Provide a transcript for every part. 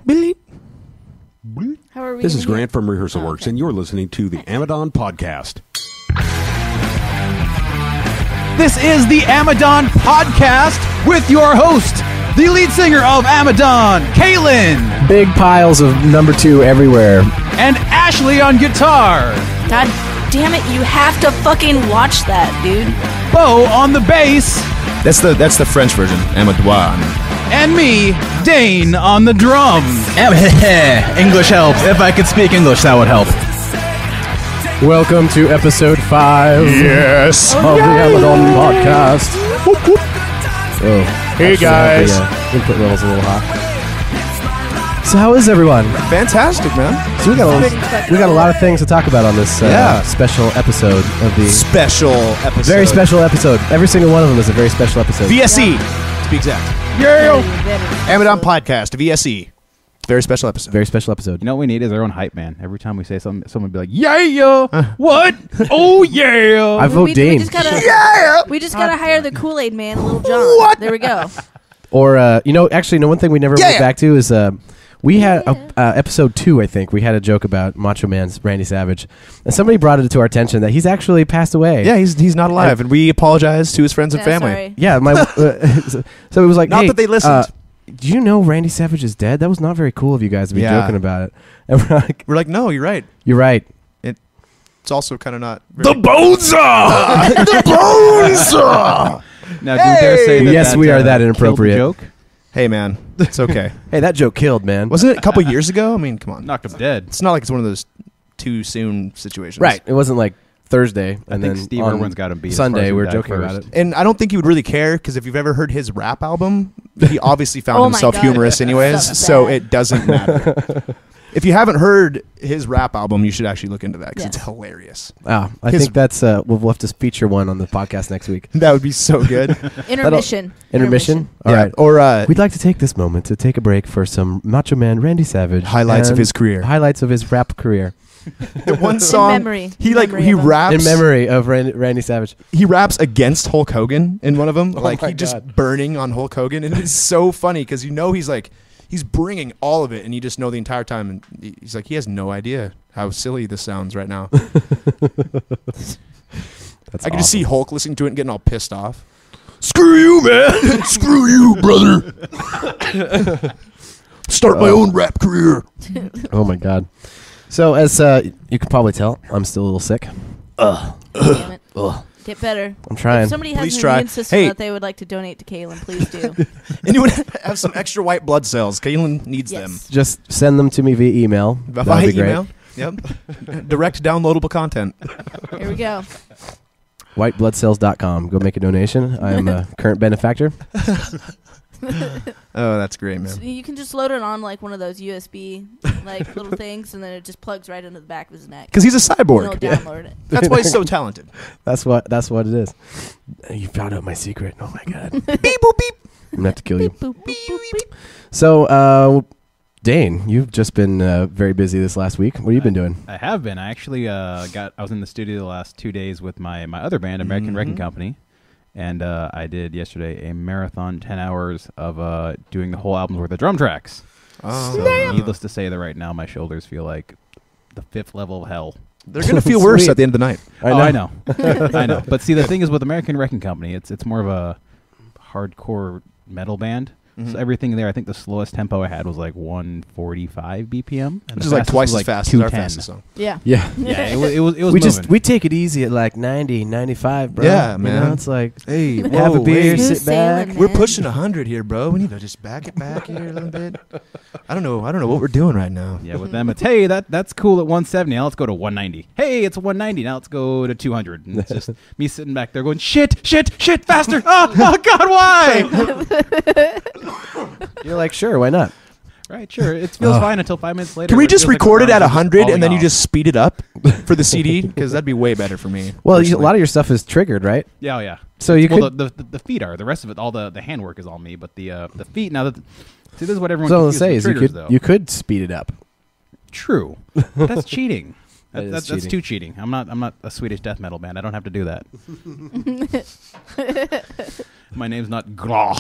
How are we? This is Grant from Rehearsal Works, and you're listening to the AMADON podcast. This is the AMADON podcast with your host, the lead singer of AMADON, Kaylin. Big piles of number 2 everywhere. And Ashley on guitar. God damn it! You have to fucking watch that, dude. Bo on the bass. That's the French version. AMADON. And me, Dane, on the drums. English helps. If I could speak English, that would help. Welcome to episode 5 of the AMADON podcast. Oh, Hey, guys. The input level's a little hot. So how is everyone? Fantastic, man. So we got a lot of things to talk about on this special episode of the Special episode. very special episode. Every single one of them is a very special episode. VSE, to be exact. AMADON podcast, VSE. Very special episode. Very special episode. You know what we need is our own hype man. Every time we say something, someone would be like, yeah, what? Oh, yeah. I vote Dane. We just gotta hire the Kool-Aid man, Little John. What? There we go. Or, actually, one thing we never went back to is we had episode 2, I think. We had a joke about Macho Man's Randy Savage. And somebody brought it to our attention that he's actually passed away. Yeah, he's not alive. And we apologize to his friends and family. Sorry. Yeah, so it was like, Not that they listened. Do you know Randy Savage is dead? That was not very cool of you guys to be joking about it. And We're like, no, you're right. you're right. It's also kind of not. The Bonesaw! The Bonesaw! Now, do you dare say that Yes, we are that inappropriate. killed the joke? Hey, man, it's okay. Hey, that joke killed, man. Wasn't it a couple years ago? I mean, come on. Knocked him dead. It's not like it's one of those too soon situations. Right. It wasn't like Thursday and think then Steve on Irwin's got him beat as Sunday far as we who were died joking first. about it. And I don't think he would really care because if you've ever heard his rap album, he obviously found Oh my himself God. humorous anyways, That's so bad. it doesn't matter. If you haven't heard his rap album, you should actually look into that because Yes. it's hilarious. I think that's we'll have to feature one on the podcast next week. That would be so good. Intermission. Intermission? All right. Or We'd like to take this moment to take a break for some Macho Man Randy Savage highlights of and his career. Highlights of his rap career. The one song memory. he Memory he of him. raps In memory of Randy Savage. He raps against Hulk Hogan in one of them, like my he just God. burning on Hulk Hogan, and it's so funny because he's bringing all of it, and you just know the entire time, and he's like he has no idea how silly this sounds right now. That's I can just see Hulk listening to it and getting all pissed off. Screw you, man! Screw you, brother! Start my own rap career. Oh my God. So as you can probably tell, I'm still a little sick. Damn it. Get better. I'm trying. If somebody has Please an try. immune system Hey. that they would like to donate to Kaylin, please do. Anyone have some extra white blood cells? Kaylin needs them. Yes. Just send them to me via email. That'd Via be great. email. Yep. Direct downloadable content. Here we go. Whitebloodcells.com. Go make a donation. I am a current benefactor. Oh, that's great, man. So you can just load it on like one of those USB like little things, and then it just plugs right into the back of his neck. Because he's a And it'll cyborg. download it. That's why he's so talented. That's what it is. You found out my secret. Oh my God. Beep boop beep. I'm gonna have to kill you. Boop, boop, boop, beep. So, Dane, you've just been very busy this last week. What have you been doing? I have been. I actually I was in the studio the last 2 days with my other band, American Wrecking Company. And I did yesterday a marathon 10 hours of doing the whole album's worth of drum tracks. Oh. So needless to say that right now my shoulders feel like the 5th level of hell. They're going to feel worse Sweet. at the end of the night. I know. I know. But see, the thing is with American Wrecking Company, it's more of a hardcore metal band. So everything there, I think the slowest tempo I had was like 145 BPM. And Which the is like fastest twice was as fast as our 210. fastest song. Yeah. Yeah. Yeah, it was we moving. we take it easy at like 90, 95, bro. Yeah, You man. know, it's like Hey, have a beer, Smooth sit back. sailing, We're man. pushing 100 here, bro. We need to just back it back here a little bit. I don't know what we're doing right now. Yeah, with them, it's, hey, that's cool at 170. Now let's go to 190. Hey, it's 190. Now let's go to 200. And it's just me sitting back there going, shit, faster. Oh God, why? You're like, sure, why not? Right, sure. It feels fine until 5 minutes later. Can we it just feels like record the it at arms are just 100 falling and then you off. just speed it up for the CD? Because that'd be way better for me. Well, a personally. lot of your stuff is triggered, right? Yeah, oh, yeah. So you well, could. the feet are. The rest of it, all the handwork is all me. But the feet, now that see, this is what everyone. So what I'm confuses saying with is triggers, though. you could speed it up. True. But that's cheating. That is That's cheating. too cheating. I'm not a Swedish death metal band. I don't have to do that. My name's not Grah.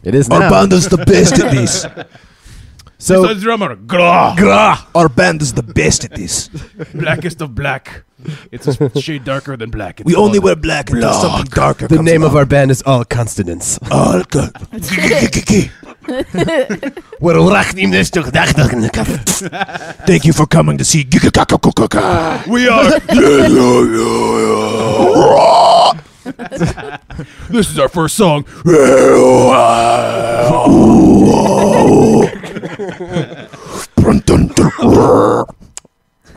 It is Our now. band is the best at this. So Besides drummer, grah, Grah. Our band is the best at this. blackest of black. It's a shade darker than black. It's We only called wear black until something darker the comes name of along. our band is All Consonants. All good. Thank you for coming to see. We are. This is our first song.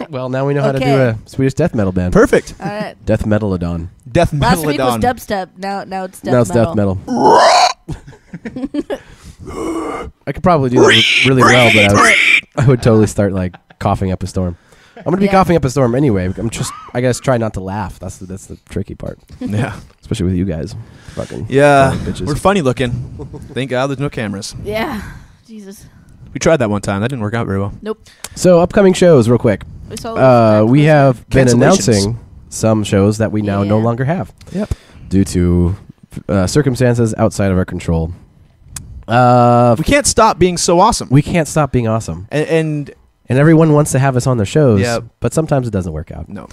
Well, now we know how to do Okay. a Swedish death metal band. Perfect. All right. Death Metalodon. Death Last week was Metalodon. dubstep. Now it's death Now it's metal. death metal. I could probably do that really well, but I would totally start like coughing up a storm. I'm gonna be Yeah. coughing up a storm anyway. I guess try not to laugh. That's the tricky part, Yeah. especially with you guys. Fucking Yeah. bitches. We're funny looking. Thank God there's no cameras. Yeah. Jesus. We tried that one time. That didn't work out very well. Nope. So upcoming shows, real quick. We saw We have been Cancellations. announcing some shows that we now no Yeah. longer have. Yep. Due to circumstances outside of our control. We can't stop being so awesome. We can't stop being awesome. And And everyone wants to have us on their shows, Yep. but sometimes it doesn't work out. no.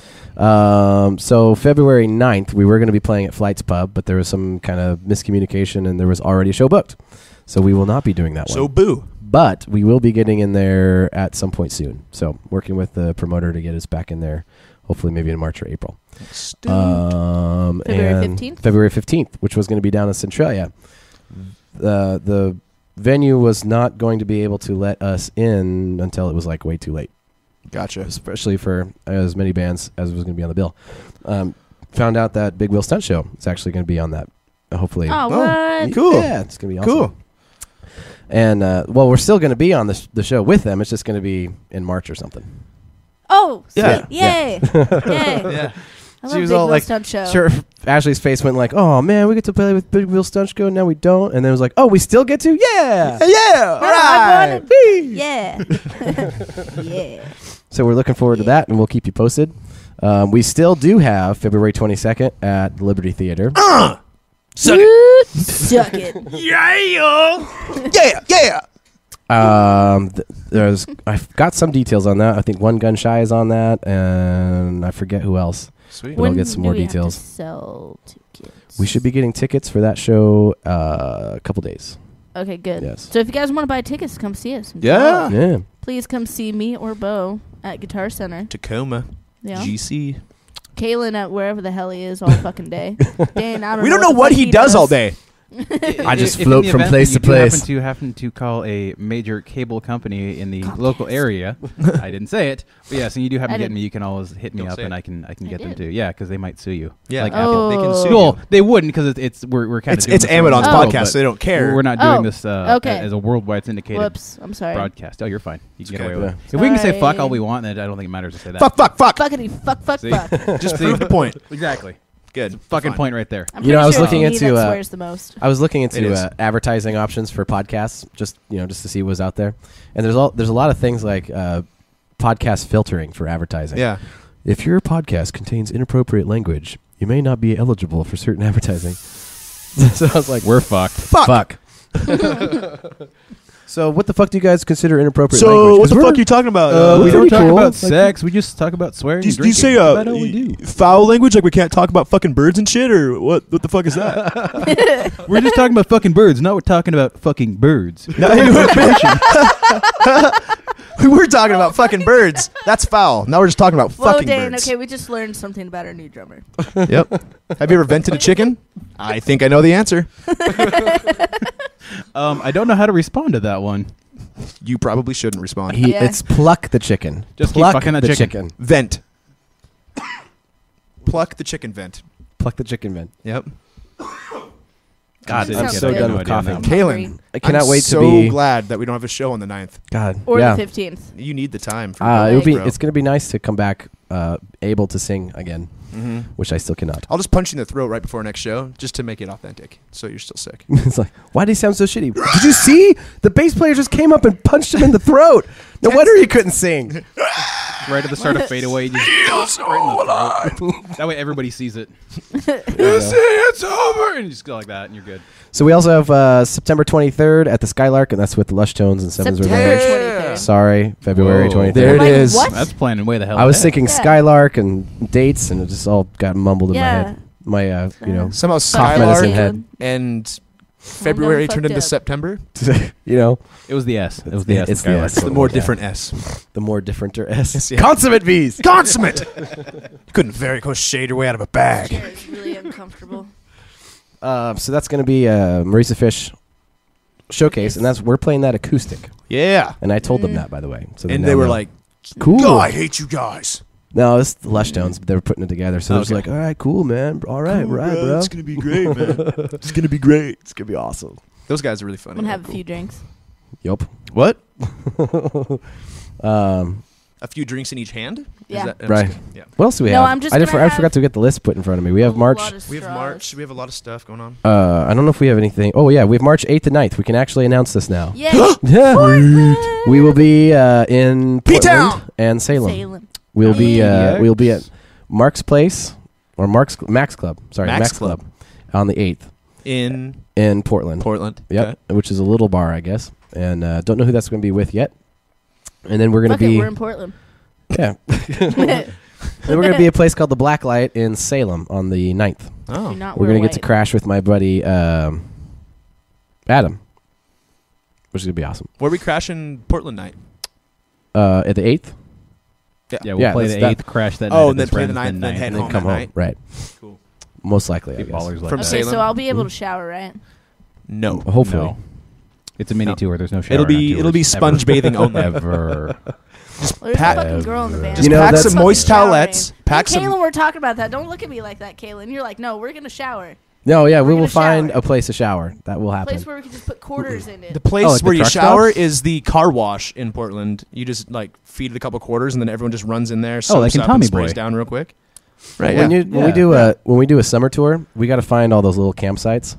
So February 9th, we were going to be playing at Flight's Pub, but there was some kind of miscommunication and there was already a show booked. So we will not be doing that So one. boo. But we will be getting in there at some point soon. So working with the promoter to get us back in there, hopefully maybe in March or April. February And 15th? February 15th, which was going to be down in Centralia. The venue was not going to be able to let us in until it was like way too late, Gotcha. especially for as many bands as was going to be on the bill. Found out that Big Wheel Stunt Show is actually going to be on that. Hopefully. Oh, Oh, what? cool. Yeah, it's going to be awesome. Cool. And, well, we're still going to be on the show with them. It's just going to be in March or something. Oh, sweet. Yeah. Yay. Yay. Yeah. I She love was Big all Wheel like, Stunt Show. Sure, Ashley's face went like, "Oh man, we get to play with Big Wheel Stunt Show, now we don't." And then it was like, "Oh, we still get to? Yeah, Yeah. I wanna- Yeah. Yeah. So we're looking forward to that, and we'll keep you posted. We still do have February 22nd at the Liberty Theater. Suck it. Suck it. Yeah. I've got some details on that. I think One Gun Shy is on that, and I forget who else. Sweet. But I'll get some more do we have to details. sell tickets? We should be getting tickets for that show a couple days. Okay, good. Yes. So if you guys want to buy tickets, come see us. Yeah. Yeah. Please come see me or Bo at Guitar Center. Tacoma. Yeah. GC. Kalen at wherever the hell he is all fucking day. Dan, I don't We know don't know the what fuck he does all day. I just If in float the from event place that to you do place. happen to call a major cable company in the Comcast. local area, I didn't say it, but yes, and you do happen I to get didn't. me. You can always hit me Don't up, say and it. I can get them did. too. Yeah, because they might sue you. Yeah. like Oh. Apple. They can sue Well, they wouldn't because we're kind of It's Amadon's Oh. podcast, so they don't care. We're not doing Oh, this okay. as a worldwide syndicated Whoops. I'm sorry. broadcast. Oh, you're fine. You can It's get okay. away with it. If we can say fuck Sorry. all we want, then I don't think it matters to say that. Fuck. Fuckity fuck. See? Just prove the point. Exactly. Good. Fucking Fine. point right there. I'm You know, pretty I was sure looking it's me into, that swears the most. I was looking It into is. advertising options for podcasts, just to see what was out there. And there's a lot of things like podcast filtering for advertising. Yeah. If your podcast contains inappropriate language, you may not be eligible for certain advertising. So I was like, We're fucked. Fuck. So what the fuck do you guys consider inappropriate So language? what 'Cause the fuck we're- are you talking about? we We're don't pretty talk cool. about Like- sex. We just talk about swearing. Do and you drinking. say That's about all we do. foul language? Like we can't talk about fucking birds and shit, or what? What the fuck is that? We're just talking about fucking birds. Now we're talking about fucking birds. We were talking about fucking birds. That's foul. Now we're just talking about Whoa, fucking Dan. birds. Okay, we just learned something about our new drummer. Yep. Have you ever vented a chicken? I think I know the answer. I don't know how to respond to that one. You probably shouldn't respond. Yeah. It's pluck the chicken. Just keep pluck fucking that the chicken. Vent. Pluck the chicken vent. Pluck the chicken vent. Yep. God, That I'm sounds so good. done No with idea coughing. now. Kaylin, I cannot I'm wait so to be. glad that we don't have a show on the 9th. God, Or yeah. the 15th. You need the time. For It'll be. bro. It's going to be nice to come back able to sing again, which I still cannot. I'll just punch you in the throat right before our next show, just to make it authentic. So you're still sick. It's like, why do he sound so shitty? Did you see? The bass player just came up and punched him in the throat. No wonder he couldn't sing. right at the start of fadeaway. You just right in the throat. That way everybody sees it. It's over, and you just go like that, and you're good. So we also have September 23rd at the Skylark, and that's with the Lush Tones and Sevens September Revenge. 23rd. Sorry, February Whoa. 23rd. There it Like, is. what? That's planning way the hell. I was ahead. thinking Yeah. Skylark and dates, and it just all got mumbled in my Yeah. head. My, Somehow Cough medicine Skylark head. and February fucked turned into up. September. It was the S. It was the S. It's in the Skylark. S. It's the more different S. the more differenter S. Yeah. Consummate V's. Consummate. You couldn't varicose shade your way out of a bag. Chair is really uncomfortable. So that's going to be a Marisa Fish showcase, and we're playing that acoustic. Yeah. And I told them that, by the way. So And now they were know. like, cool. "God, I hate you guys." No, it's the Lush Tones, but they were putting it together. So it was Okay. like, all right, cool, man. All right, right, bro. It's gonna be great, man. It's gonna be great. It's going to be awesome. Those guys are really funny. I'm gonna have a few drinks. Yup. What? Um, A few drinks in each hand? Yeah. Right. Yeah. what else do we No, have? I'm just I gonna I forgot to get the list put in front of me. We have A March. lot of We have straws. March. We have a lot of stuff going on. I don't know if we have anything. Oh, yeah, we have March 8th and 9th. We can actually announce this now. Yeah. Yeah. We will be in P-Town! Portland and Salem. Salem. We'll be PDX. we'll be at Mark's Place or Max Club. Sorry, Max Max Club on the 8th In in Portland. Portland. Yep, which is a little bar, I guess. And don't know who that's going to be with yet. And then we're going to Fuck it, be we're in Portland. yeah. Then we're going to be a place called the Blacklight in Salem on the 9th. Oh. Do not We're wear going to get to white. crash with my buddy Adam, which is going to be awesome. Where we crash in Portland night? At the 8th, Yeah, we'll Yeah, play that's the that. 8th, crash that night. Oh, at and then his play the friend's, 9th, then head and then home come that home. night. Right. Cool. Most likely, I Big guess. ballers like From that. Okay, Salem. so I'll be able Mm-hmm. to shower, right? No. Hopefully. No. It's a mini No. tour. There's no shower. It'll no be tours, sponge ever. bathing only. Ever. Well, there's pack- a fucking girl in the van. Just You know, pack that's- some moist Fucking towelettes. showering. Pack Me and some. Kaylin were talking about that. Don't look at me like that, Kaylin. You're like, no, we're gonna shower. No, yeah, we We're will gonna find shower. a place to shower. That will A happen. place where we can just put quarters in it. The place Oh, like the where you truck shower stops? is the car wash in Portland. You just like feed it a couple quarters, and then everyone just runs in there, like soaps in up, Tommy and sprays Boy. down real quick. Right. Right. When we do a summer tour, we got to find all those little campsites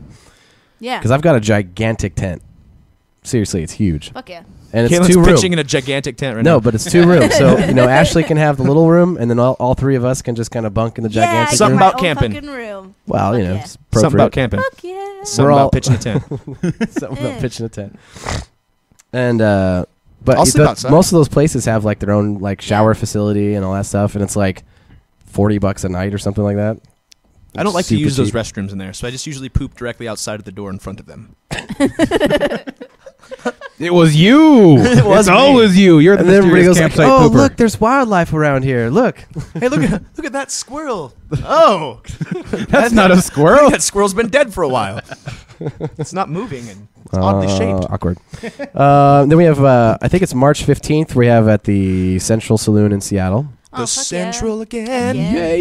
Yeah. because I've got a gigantic tent. Seriously, it's huge, Fuck yeah. and it's Caitlin's 2 rooms. pitching in a gigantic tent right now. No, but it's 2 rooms. So Ashley can have the little room, and then all 3 of us can just kind of bunk in the Yeah, I gigantic get Something room. my about own camping. fucking room. Well, Fuck you know, yeah. it's Something about appropriate. camping. Fuck yeah. Something We're all- about pitching a tent. Something about Eh. pitching a tent. And but I'll sleep outside. most of those places have like their own like shower facility and all that stuff, and it's like $40 a night or something like that. I don't like to Super use those cheap. restrooms in there, so I just usually poop directly outside of the door in front of them. It was you. It was It's me. always you. You're the And then everybody mysterious goes like, campsite "Oh, pooper. look, there's wildlife around here. Look." Hey, look at that squirrel. Oh, That's not a I squirrel. think that squirrel's been dead for a while. It's not moving and it's oddly shaped. Awkward. Then we have, I think it's March 15th. We have at the Central Saloon in Seattle. Oh, The fuck Central yeah. again.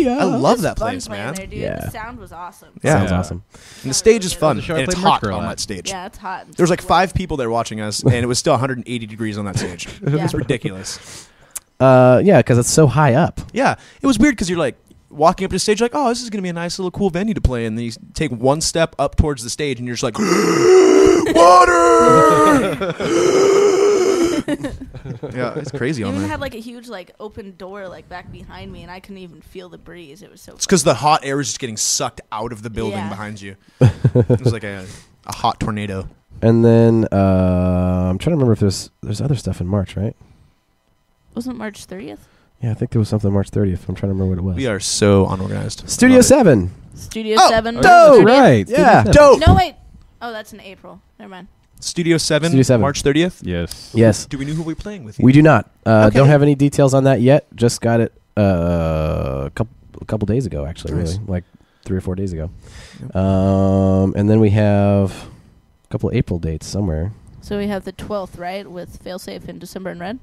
Yeah. I love It was that fun place, playing man. There, dude. Yeah. The sound was awesome. Yeah. Sounds Yeah. awesome. And the stage is fun, The show I and it's played Merch hot Girl on at. that stage. Yeah, it's hot. There was like 5 people there watching us, and it was still 180 degrees on that stage. Yeah. It's ridiculous. Yeah, because it's so high up. Yeah, it was weird because you're like walking up to the stage, like, oh, this is gonna be a nice little cool venue to play, and then you take one step up towards the stage, and you're just like, water. Yeah, it's crazy It on even there. had like a huge like open door like back behind me, and I couldn't even feel the breeze. It was so. It's because the hot air is just getting sucked out of the building Yeah. behind you. It was like a hot tornado. And then I'm trying to remember if there's other stuff in March, right? Wasn't March 30th? Yeah, I think there was something March 30th. I'm trying to remember what it was. We are so unorganized. Studio Love it. 7. Studio Oh, 7. dope! Studio- Right. Yeah. Dope. No, wait. Oh, that's in April. Never mind. Studio 7, Studio 7. March 30th. Yes. Yes. Do we know who we're playing with? We do not. Okay. Don't have any details on that yet. Just got it a couple days ago, actually, Nice. really. Like 3 or 4 days ago. Yep. And then we have a couple of April dates somewhere. So we have the 12th, right, with Failsafe in December in Red.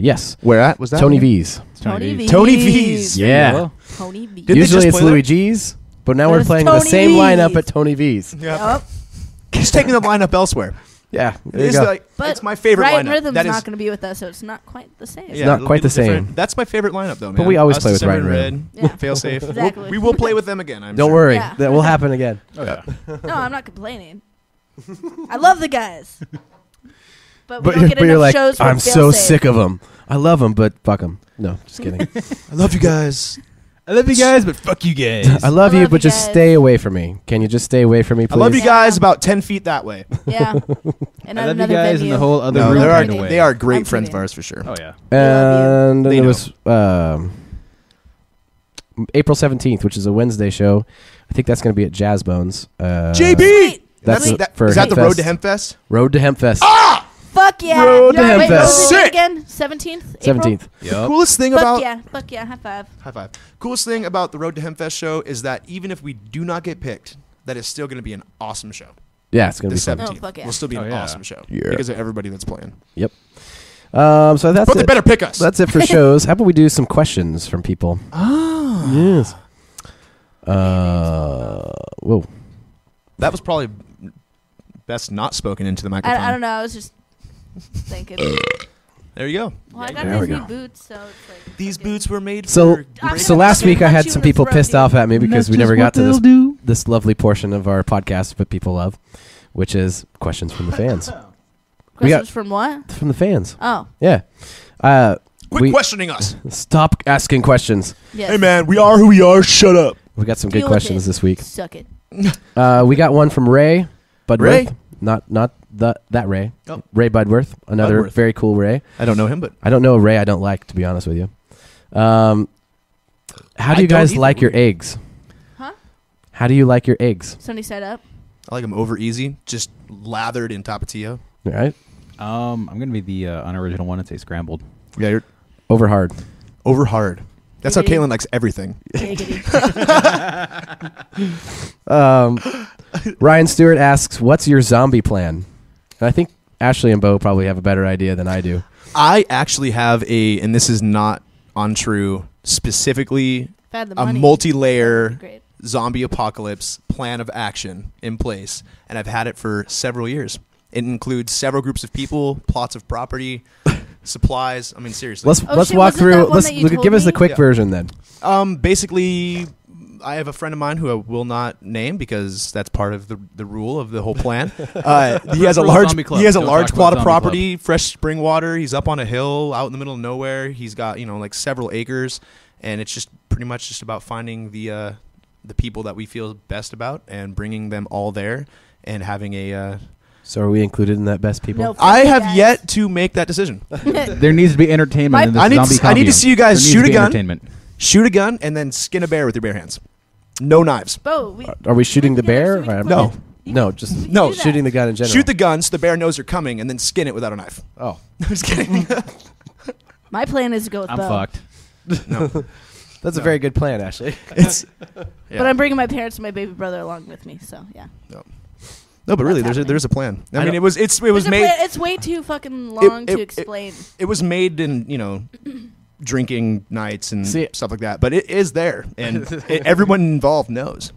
Yes. Where at? Was that Tony V's. It's Tony V. Tony V's. Yeah. Tony V. Did they Usually just it's play Louis that? G's, but now But we're it's playing the Tony same V's. lineup at Tony V's. Yep. He's taking the lineup elsewhere. Yeah. There you It's go. like But it's my favorite Brighton lineup. Rhythm's That is not going to be with us, so it's not quite the same. yeah, not it'll quite be the same. different. That's my favorite lineup, though, man. But we always Us, play with December Brighton in Yeah. Fail safe. Exactly. We will play with them again. I'm Don't sure. worry. Yeah. That will happen again. Oh yeah. No, I'm not complaining. I love the guys. But we don't get you're enough like, shows. I'm so sick of them. I love them, but fuck them. No, just kidding. I love you guys. I love you guys, but fuck you guys. I love you, love but you just guys. stay away from me. Can you just stay away from me, please? I love you Yeah. guys about 10 feet that way. Yeah. And I at love you another guys venue. in the whole other No, room. they're right our- away. they are great I'm friends of kidding. ours for sure. Oh yeah. And then They there know. was April 17th, which is a Wednesday show. I think that's going to be at Jazz Bones. JB! That's Sweet. for Is that the Hempfest. Road to Hempfest? Road to Hempfest. Fuck yeah. Road to Wait, Hempfest. what was the date Sick. again? 17th? 17th. Yep. Coolest thing Fuck about yeah. Fuck yeah. High five. High five. Coolest thing about the Road to Hempfest show is that even if we do not get picked, that is still going to be an awesome show. Yeah, it's going The to be fun. 17th Oh, fuck yeah. will still be Oh, an yeah. awesome show Yeah. because of everybody that's playing. Yep. So that's But they it. better pick us. That's it for shows. How about we do some questions from people? Ah. Yes. Whoa. That was probably best not spoken into the microphone. I don't know. I was just thinking. There you go. Well, I got There we these go. new boots, so it's like. These fucking- boots were made So, for. I'm so gonna last fucking week I punch had you some in the people throat, pissed dude. off at me because That's we never just got what to this they'll do. this lovely portion of our podcast that people love, which is questions from the fans. We got- Questions from what? From the fans. Oh, Yeah. Quit we- questioning us. Stop asking questions. yes. Hey, man, we are who we are. Shut up. We got some Deal good with questions it. this week. Suck it. We got one from Ray Budworth. Ray? Not that Ray. Oh. Ray Budworth. Another Budworth. very cool Ray. I don't know him, but I don't know a Ray I don't like, to be honest with you. How do I you don't guys either. like your eggs? Huh? How do you like your eggs? Sunny side up. I like them over easy, just lathered in Tapatio. All right. I'm gonna be the unoriginal one and say scrambled. Yeah, you're Over hard. over hard. That's how Giggity. Caitlin likes everything. Giggity. Ryan Stewart asks, "What's your zombie plan?" And I think Ashley and Bo probably have a better idea than I do. I actually have and this is not untrue, specifically If I had the a money, multi-layer great. zombie apocalypse plan of action in place, and I've had it for several years. It includes several groups of people, plots of property, supplies. I mean, seriously. Let's Oh, let's shit, walk wasn't through. that one Let's that you told give us the me? quick Yeah. version then. Basically, I have a friend of mine who I will not name because that's part of the rule of the whole plan. He has a Rule large Zombie Club. he has a Don't large talk plot about of Zombie property, fresh spring water. He's up on a hill out in the middle of nowhere. He's got like several acres, and it's just pretty much just about finding the people that we feel best about and bringing them all there and having a. So are we included in that best people? No. I have Guys. yet to make that decision. There needs to be entertainment in this I need to zombie s- I need to commune. see you guys There needs shoot to a be gun. Entertainment. Shoot a gun and then skin a bear with your bare hands. No knives. Bo, we, Are we shooting the bear? so we can Or- put No. it- you No, can- just we can no, do that. shooting the gun in general. Shoot the gun so the bear knows you're coming and then skin it without a knife. Oh, I'm just kidding. My plan is to go with I'm Bo. fucked. No. that's a very good plan, Ashley. It's But yeah. I'm bringing my parents and my baby brother along with me, so yeah. No, but really That's there's a plan. I I mean don't- it was There's a made plan. It's way too fucking long it- to explain. it was made in, drinking nights and See- stuff like that. But it is there and everyone involved knows.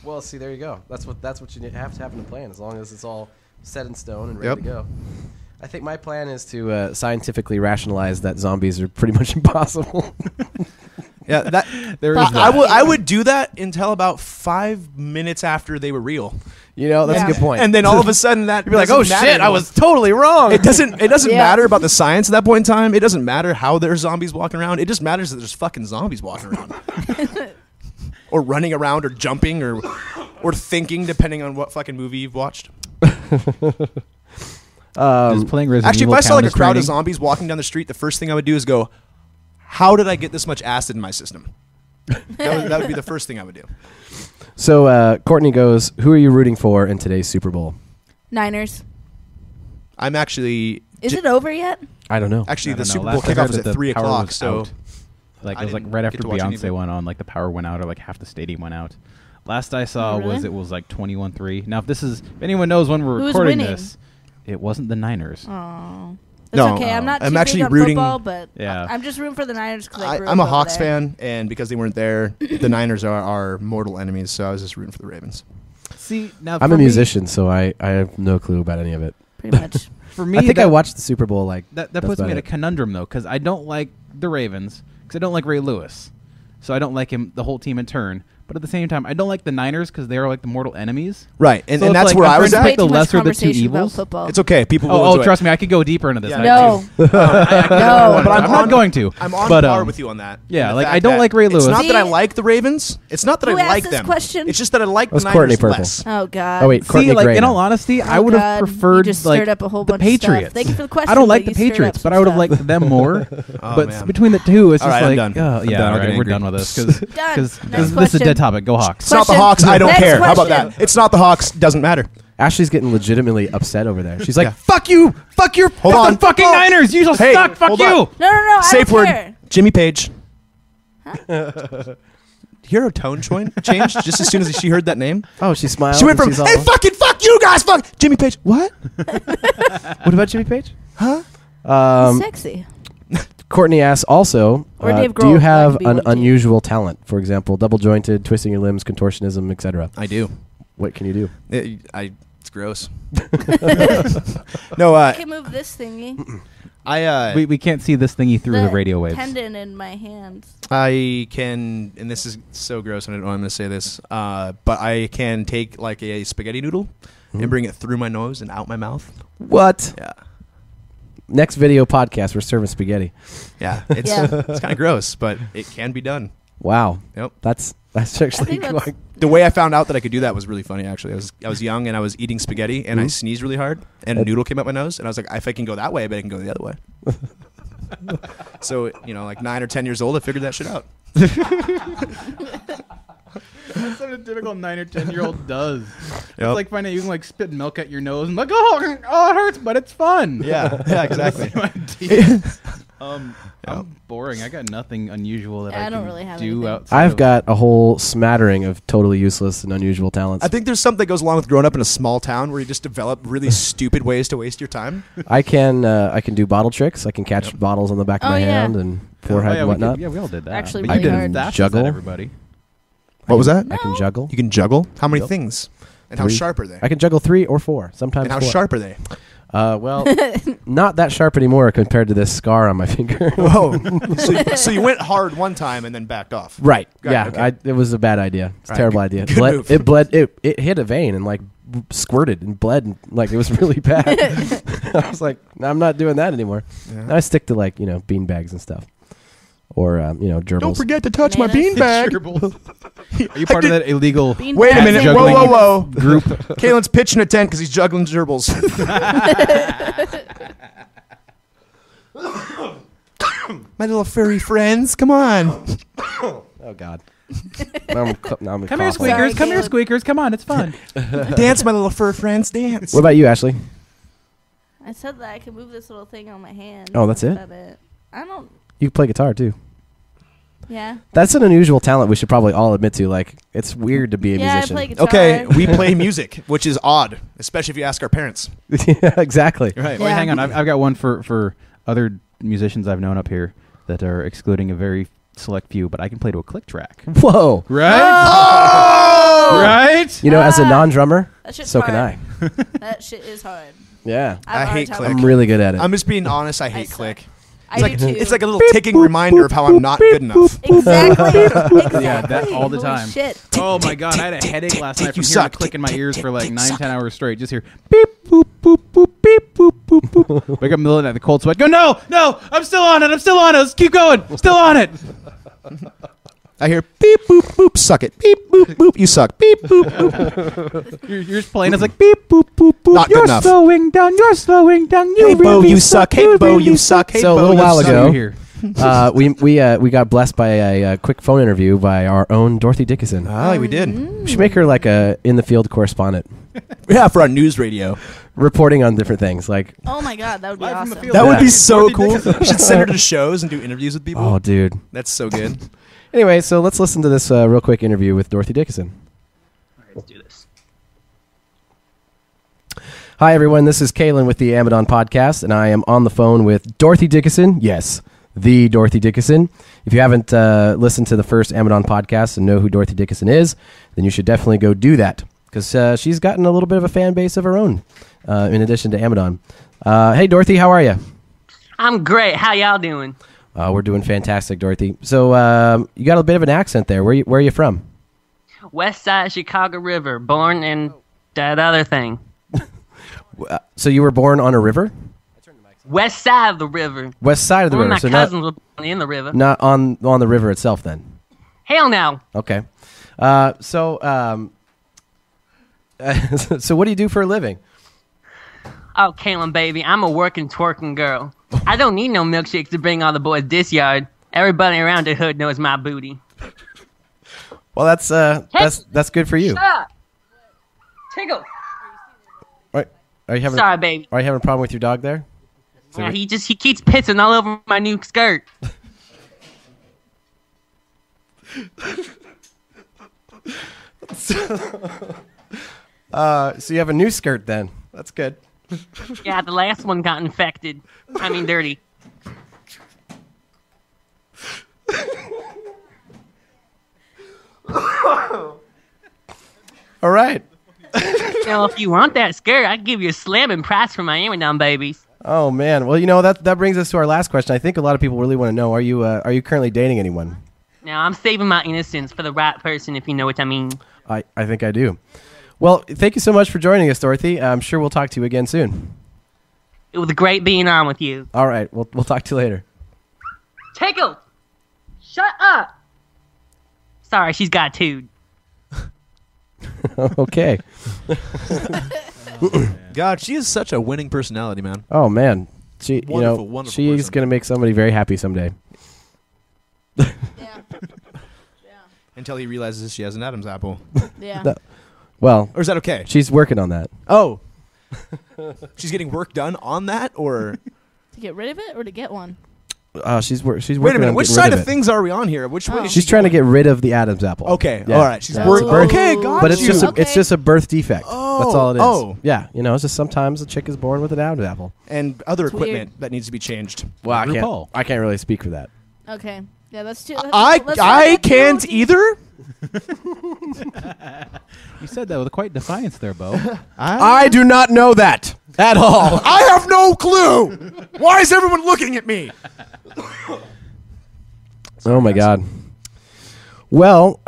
Well, see, there you go. That's what you have to have in a plan. As long as it's all set in stone and ready Yep. to go. I think my plan is to scientifically rationalize that zombies are pretty much impossible. Yeah, that There Fuck is that. that. I would do that until about 5 minutes after they were real. That's Yeah. a good point. And then all of a sudden that you'd be like, doesn't "Oh matter shit, I anymore." was totally wrong." It doesn't Yeah. matter about the science at that point in time. It doesn't matter how there's zombies walking around. It just matters that there's fucking zombies walking around. Or running around or jumping or thinking, depending on what fucking movie you've watched. Just playing Resident Actually, Evil if I saw like a count as crowd of training. zombies walking down the street, the first thing I would do is go, how did I get this much acid in my system? That would be the first thing I would do. So Courtney goes, "Who are you rooting for in today's Super Bowl?" Niners. I'm actually... Is it over yet? I don't know. Actually, I the don't know. Super Bowl Last I kickoff heard is that at the 3 power o'clock, was so... out. Like I it was like didn't right get after to watch any of Beyonce it. went on, like the power went out, or like half the stadium went out. Last I saw Oh, really? was it was like 21-3. Now, if anyone knows when we're Who's recording winning? this, it wasn't the Niners. Oh. That's No, okay. I'm not I'm too actually big on rooting- football, but Yeah. I'm just rooting for the Niners because I'm a Hawks fan, and because they weren't there, the Niners are our mortal enemies, so I was just rooting for the Ravens. See, now I'm for a me- musician, so I have no clue about any of it. Pretty much. For me, I think that, I watched the Super Bowl that that's puts me about in a it. conundrum though, because I don't like the Ravens, because I don't like Ray Lewis, so I don't like him, the whole team in turn. but at the same time, I don't like the Niners because they're like the mortal enemies. Right, and, So and it's that's like, where I'm I was trying to at. pick the Way too much lesser of the two conversation about evils. football. It's okay. People will Oh, enjoy trust it. me, I could go deeper into this. Yeah. No. No. But I'm not going to. I'm on but, par with you on that. yeah, The like, fact I don't that like Ray Lewis. It's not that I See? like the Ravens. It's not that Who I asked like this them. question? It's just that I like the That's Niners Courtney Purple. less. Oh God. Oh wait, Courtney See, like Gray in now. all honesty, I Oh, would have God. preferred You just like stirred up a whole the bunch of stuff. Patriots. Thank you for the question, I don't but like the you stirred up Patriots, some but I would have stuff. liked them more. Oh, but man. between the two, it's All just right, I'm like, done. oh, I'm yeah, done. I'm all right, getting we're angry. done with this Done. because Next this is a question. dead topic. Go Hawks. It's not the Question. Hawks. I don't Next care. How about question. that? It's not the Hawks. Doesn't matter. Ashley's getting legitimately upset over there. She's like, Yeah. "Fuck you! Fuck your! Hold Fuck on. the fucking Oh. Niners! You shall Hey, suck! Fuck hold you! on. No. I Safe don't word. care. Jimmy Page. Hear her tone change just as soon as she heard that name. Oh, she smiled. She went and from she's all- "Hey, fuck you guys, fuck Jimmy Page." What? What about Jimmy Page? Huh? Sexy. Courtney asks also, Or Dave do you Grohl, have that could be an one too. unusual talent? For example, double jointed, twisting your limbs, contortionism, etc. I do. What can you do? It's gross. No, I can move this thingy. We can't see this thingy through the radio waves. Tendon in my hands. I can, and this is so gross, and I don't know how I'm going to say this, but I can take like a spaghetti noodle and bring it through my nose and out my mouth. What? Yeah. Next video podcast, we're serving spaghetti. Yeah. It's Yeah. it's kind of gross, but it can be done. Wow. Yep. That's I actually think that's- quite. The way I found out that I could do that was really funny. Actually, I was young and I was eating spaghetti and I Mhm. sneezed really hard and a noodle came out my nose and I was like, if I can go that way, I bet I can go the other way. So like 9 or 10 years old, I figured that shit out. That's what a typical 9 or 10-year-old does. Yep. It's like finding out you can like spit milk at your nose and like, oh, it hurts, but it's fun. Yeah, exactly. I'm boring. I got nothing unusual that Yeah, I I don't can really have do anything. outside. I've of- got a whole smattering of totally useless and unusual talents. I think there's something that goes along with growing up in a small town where you just develop really stupid ways to waste your time. I can do bottle tricks. I can catch bottles on the back of Oh, my yeah. hand and Oh, forehead yeah, and whatnot. we all did that. Actually We really did hard. dashes Juggle. at everybody. What was that? I can No. juggle. You can juggle? How many Yep. things? And how 3. sharp are they? I can juggle 3 or 4. Sometimes And how 4. sharp are they? Well, not that sharp anymore compared to this scar on my finger. Whoa. so you went hard one time and then backed off. Right. Got it, Yeah. okay. It was a bad idea. It's a Right, terrible good- idea. good move. It bled. It hit a vein and like squirted and bled and like it was really bad. I was like, I'm not doing that anymore. Yeah. Now I stick to like bean bags and stuff, or gerbils. Don't forget to touch my Bananas. beanbag. Are you part of that illegal Bean Wait a bags minute. and Juggling. Whoa, whoa, whoa. group? Kalen's pitching a tent because he's juggling gerbils. My little furry friends, come on. Oh God. Now I'm Come here, coughing. squeakers. Sorry, Come here, Caleb. squeakers. Come on, it's fun. Dance, my little fur friends, dance. What about you, Ashley? I said that I can move this little thing on my hand. Oh, that's it? About it. I don't. You can play guitar too. Yeah. That's an unusual talent we should probably all admit to. Like, it's weird to be a Yeah, I musician. play guitar. Okay, we play music, which is odd, especially if you ask our parents. Yeah, exactly. Right. Wait, Yeah. hang on. I've got one for other musicians I've known up here that are excluding a very select few, but I can play to a click track. Whoa. Right? Oh! Right? As a Ah. non-drummer, That shit's so hard. can I. That shit is hard. Yeah. I have a I hard hate time click. with I'm really good at it. I'm just being honest. I hate suck. click. I do too. It's like a little ticking reminder of how I'm not good enough. Exactly. Exactly. Yeah, that all the Holy time. Shit. Oh my god, I had a headache last night from you hearing suck. a click in my ears for like Tick, 9, suck. 10 hours straight. Just hear beep, boop, boop, boop, beep, boop, boop, boop. Wake up in the middle of the night, the cold sweat. Go, no, I'm still on it. Let's keep going. Still on it. I hear beep boop boop, suck it. Beep boop boop, you suck. Beep boop boop. You're just playing. It's like beep, boop, boop, boop. Not good You're enough. slowing down. You're slowing down. You Hey Bo, really you suck. Hey Bo, really you suck. Hey So a Bo, little you while suck. ago- Here. we got blessed by a quick phone interview by our own Dorothy Dickison. Ah, we did. We should make her like a in-the-field correspondent, Yeah, for our news radio. reporting on different things. Like, Oh my god, that would be Live from the awesome. field. That would Yeah. be so Dorothy cool. Dickison. We should send her to shows and do interviews with people. oh, dude. That's so good. Anyway, so let's listen to this real quick interview with Dorothy Dickison. Let's do this. Hi, everyone. This is Kaylin with the AMADON podcast, and I am on the phone with Dorothy Dickison. Yes, the Dorothy Dickison. If you haven't listened to the first AMADON podcast and know who Dorothy Dickison is, then you should definitely go do that, because she's gotten a little bit of a fan base of her own, in addition to AMADON. Hey, Dorothy, how are you? I'm great. How y'all doing? We're doing fantastic, Dorothy. So you got a bit of an accent there. Where are you from? West Side Chicago River. Born in that other thing. So you were born on a river? West side of the river. West side of the One of river. my So cousins were born in the river. not on the river itself then. Hell no. Okay. So what do you do for a living? Oh, Kaylin, baby, I'm a working, twerking girl. I don't need no milkshakes to bring all the boys this yard. Everybody around the hood knows my booty. Well, that's good for you. Shut up. Tickle. Are you having Sorry, baby. Are you having a problem with your dog there? Yeah, he keeps pissing all over my new skirt. So you have a new skirt then. That's good. Yeah, the last one got infected. I mean, dirty. All right. Now, if you want that skirt, I'd give you a slamming price for my AMADON babies. Oh man. Well, that brings us to our last question. I think a lot of people really want to know: Are you currently dating anyone? Now, I'm saving my innocence for the right person, if you know what I mean. I think I do. Well, thank you so much for joining us, Dorothy. I'm sure we'll talk to you again soon. It was great being on with you. All right. We'll talk to you later. Tickle! Shut up! Sorry, she's got two. Okay. God, she is such a winning personality, man. Oh man. She Wonderful she's person. going to make somebody very happy someday. Yeah. Until he realizes she has an Adam's apple. Yeah. No. Well, Or is that okay? she's working on that. Oh. She's getting work done on that, or To get rid of it or to get one? She's working wait a minute, on which getting rid side of it. things are we on here? Which way? Oh. Is She's she trying to going? get rid of the Adam's apple. Okay, Yeah. all right. She's Yeah. work. Oh. Okay, got But it's you. just Okay. it's just a birth defect. Oh, That's all it is. oh. Yeah, it's just sometimes a chick is born with an Adam's apple. and other It's equipment weird. that needs to be changed. Well, RuPaul. I can't really speak for that. Okay. Yeah, that's too. I can't either. You said that with quite defiance there, Bo. I do not know that at all. I have no clue. Why is everyone looking at me? Oh my God. Well,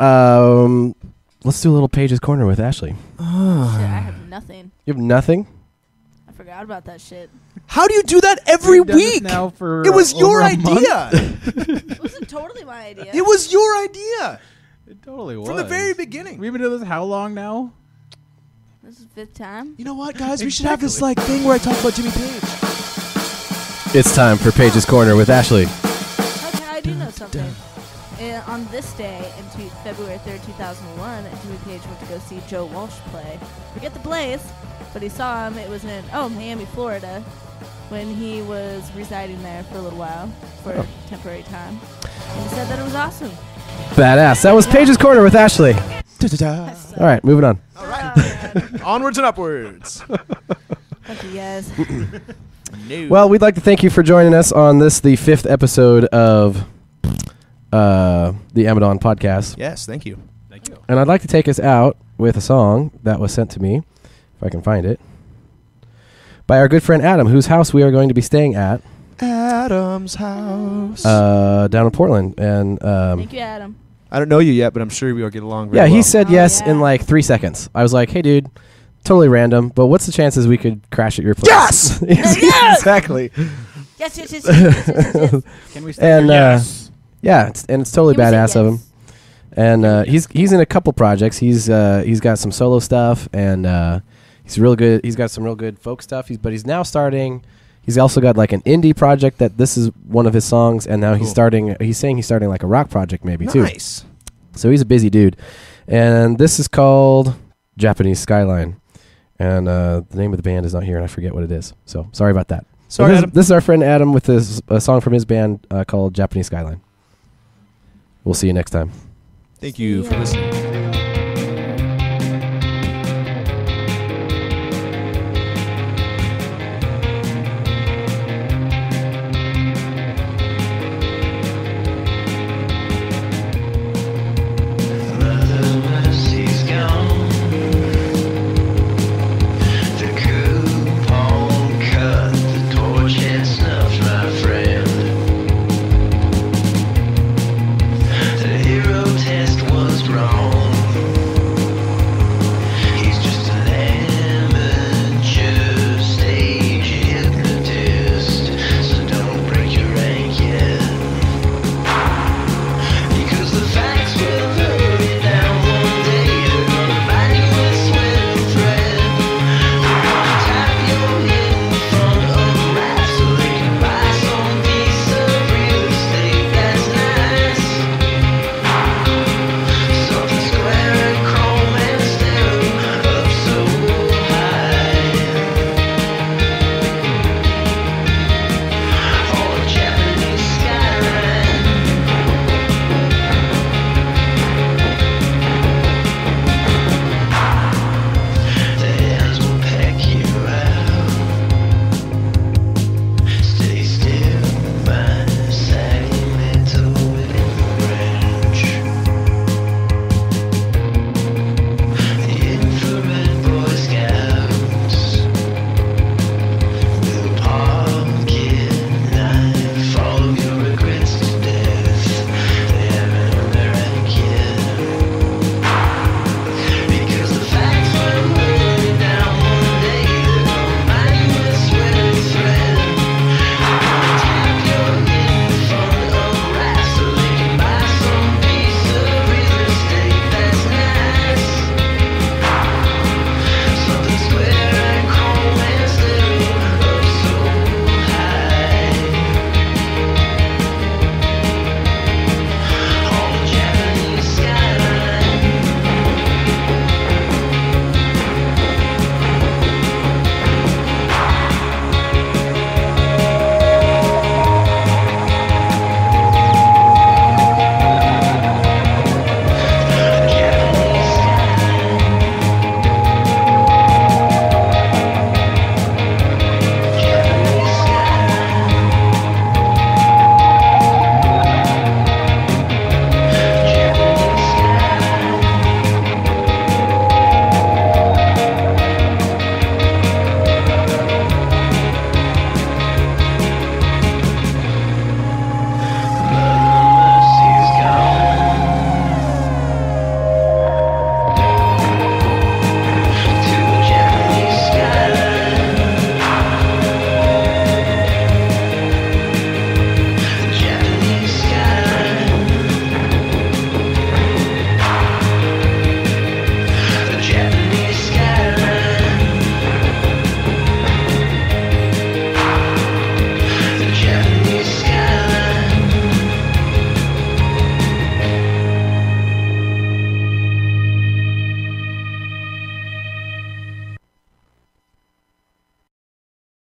let's do a little Paige's Corner with Ashley. Shit, I have nothing. You have nothing? I forgot about that shit. How do you do that every We've done this week? now for It was over your a month. idea. It wasn't totally my idea. It was your idea It totally was. from the very beginning. We've been doing this how long now? This is fifth time. You know what, guys? We should have this thing where I talk about Jimmy Page. It's time for Paige's Corner with Ashley. Okay, I do know something. On this day, in February 3rd, 2001, Jimmy Page went to go see Joe Walsh play. Forget the Blaze, but he saw him. It was in, Miami, Florida, when he was residing there for a little while, for a temporary time. And he said that it was awesome. Badass. That was Paige's Corner with Ashley. All right, moving on. All right. Onwards and upwards. Thank you, guys. No. Well, we'd like to thank you for joining us on the 5th episode of the AMADON podcast. Yes, thank you. Thank you. And I'd like to take us out with a song that was sent to me, if I can find it, by our good friend Adam, whose house we are going to be staying at. Adam's house. Down in Portland. And Thank you, Adam. I don't know you yet, but I'm sure we will get along very yeah, well. he said Oh, yes yeah. in like 3 seconds. I was like, hey, dude, totally random, but what's the chances we could crash at your place? Yes! Yes! Exactly. Yes. Can we stay And here? yeah, it's totally He was badass a of him. yes. And he's in a couple projects. He's got some solo stuff, and he's real good. He's got some real good folk stuff. But he's now starting. He's also got like an indie project that this is one of his songs, and now he's Cool. starting. He's saying he's starting like a rock project maybe too. Nice. So he's a busy dude, and this is called Japanese Skyline, and the name of the band is not here, and I forget what it is. So sorry about that. So Sorry, this, Adam. this is our friend Adam with a song from his band called Japanese Skyline. We'll see you next time. Thank you for listening.